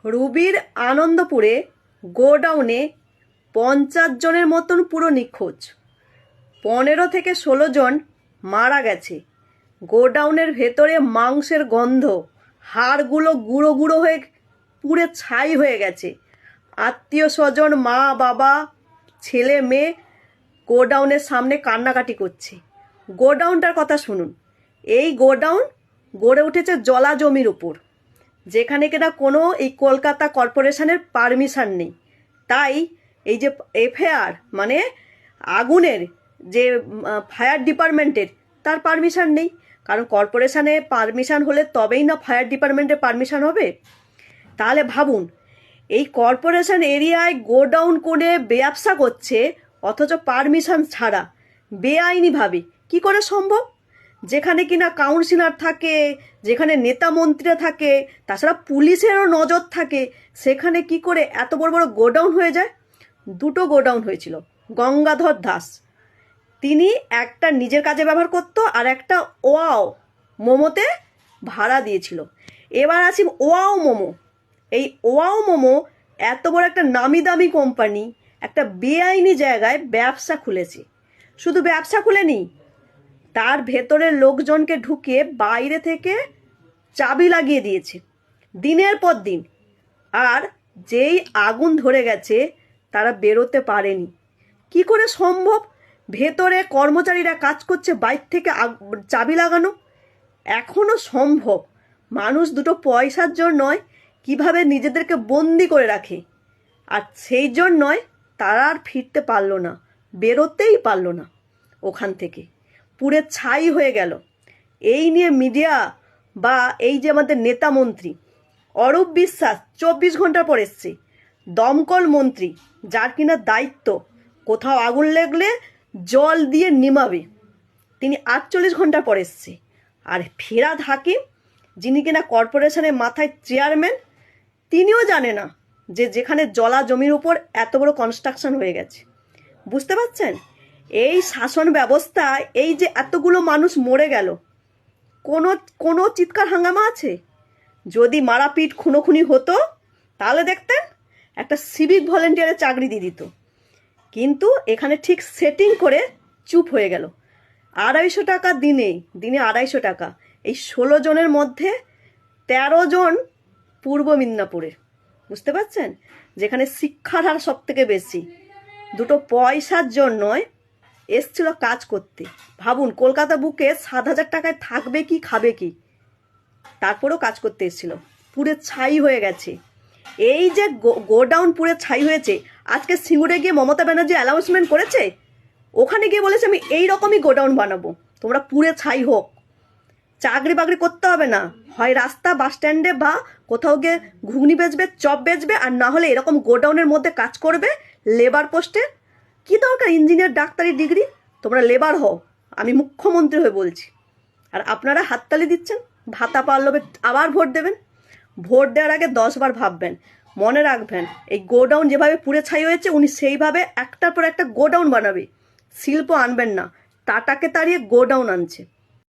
রুবির আনন্দপুরে গোডাউনে 50 জনের মতন পুরো নিখোঁজ। 15 থেকে 16 জন মারা গেছে। গোডাউনের ভেতরে মাংসের গন্ধ, হাড়গুলো গুঁড়ো গুঁড়ো হয়ে পুড়ে ছাই হয়ে গেছে। আত্মীয় স্বজন, মা বাবা, ছেলে মেয়ে গোডাউনের সামনে কান্নাকাটি করছে। গোডাউনটার কথা শুনুন। এই গোডাউন গড়ে উঠেছে জলা জমির উপর, যেখানে কিনা কোনো এই কলকাতা কর্পোরেশনের পারমিশন নেই। তাই এই যে এফআইআর মানে আগুনের যে ফায়ার ডিপার্টমেন্টের, তার পারমিশন নেই। কারণ কর্পোরেশনে পারমিশন হলে তবেই না ফায়ার ডিপার্টমেন্টের পারমিশন হবে। তাহলে ভাবুন, এই কর্পোরেশন এরিয়ায় গোডাউন করে ব্যবসা করছে, অথচ পারমিশন ছাড়া বেআইনিভাবে কি করে সম্ভব? যেখানে কিনা কাউন্সিলর থাকে, যেখানে নেতা মন্ত্রীরা থাকে, তাছাড়া পুলিশেরও নজর থাকে, সেখানে কি করে এত বড় বড় গোডাউন হয়ে যায়? দুটো গোডাউন হয়েছিল। গঙ্গাধর দাস, তিনি একটা নিজের কাজে ব্যবহার করতো, আর একটা ওয়াও মোমোতে ভাড়া দিয়েছিল। এবার আসি ওয়াও মোমো। এই ওয়াও মোমো এত বড় একটা নামি দামি কোম্পানি একটা বেআইনি জায়গায় ব্যবসা খুলেছে। শুধু ব্যবসা খুলেনি, তার ভেতরের লোকজনকে ঢুকিয়ে বাইরে থেকে চাবি লাগিয়ে দিয়েছে দিনের পর দিন। আর যেই আগুন ধরে গেছে তারা বেরোতে পারেনি। কি করে সম্ভব? ভেতরে কর্মচারীরা কাজ করছে, বাইরে থেকে চাবি লাগানো এখনো সম্ভব। মানুষ দুটো পয়সার জন্যই কিভাবে নিজেদেরকে বন্দি করে রাখে, আর সেই জন্যই তারা আর ফিরতে পারলো না, বেরোতেই পারলো না ওখান থেকে, পুড়ে ছাই হয়ে গেল। এই নিয়ে মিডিয়া বা এই যে আমাদের নেতা মন্ত্রী অরূপ বিশ্বাস 24 ঘন্টা পর এসছে, দমকল মন্ত্রী যার কিনা দায়িত্ব কোথাও আগুন লাগলে জল দিয়ে নিমাবে, তিনি 48 ঘন্টা পর এসছে। আর ফিরহাদ হাকিম, যিনি কিনা কর্পোরেশনের মাথায় চেয়ারম্যান, তিনিও জানে না যে যেখানে জলা জমির উপর এত বড় কনস্ট্রাকশন হয়ে গেছে। বুঝতে পারছেন? এই শাসন ব্যবস্থা, এই যে এতগুলো মানুষ মরে গেল, কোনো চিৎকার হাঙ্গামা আছে? যদি মারাপিট খুনোখুনি হতো তাহলে দেখতেন একটা সিভিক ভলেন্টিয়ারের চাকরি দিয়ে দিত। কিন্তু এখানে ঠিক সেটিং করে চুপ হয়ে গেল। 250 টাকা দিনে 250 টাকা। এই 16 জনের মধ্যে 13 জন পূর্ব মিদনাপুরের। বুঝতে পারছেন? যেখানে শিক্ষার হার সব থেকে বেশি। দুটো পয়সার জন্যই এসছিল কাজ করতে। ভাবুন, কলকাতা বুকে 7,000 টাকায় থাকবে কি, খাবে কি, তারপরেও কাজ করতে এসেছিল। পুরে ছাই হয়ে গেছে। এই যে গোডাউন পুরে ছাই হয়েছে, আজকে সিঙ্গুরে গিয়ে মমতা ব্যানার্জি অ্যানাউন্সমেন্ট করেছে, ওখানে গিয়ে বলেছে আমি এই রকমই গোডাউন বানাবো, তোমরা পুরে ছাই হোক। চাকরি বাকরি করতে হবে না, হয় রাস্তা বাস স্ট্যান্ডে বা কোথাও গিয়ে ঘুগনি বেচবে, চপ বেচবে, আর না হলে এরকম গোডাউনের মধ্যে কাজ করবে লেবার পোস্টে। কি দরকার ইঞ্জিনিয়ার, ডাক্তারি ডিগ্রি? তোমরা লেবার হও, আমি মুখ্যমন্ত্রী হয়ে বলছি। আর আপনারা হাততালি দিচ্ছেন, ভাতা পারলবে আবার ভোট দেবেন। ভোট দেওয়ার আগে 10 বার ভাববেন। মনে রাখবেন, এই গোডাউন যেভাবে পুড়ে ছাই হয়েছে, উনি সেইভাবে একটার পর একটা গোডাউন বানাবে। শিল্প আনবেন না, টাটাকে তাড়িয়ে গোডাউন আনছে।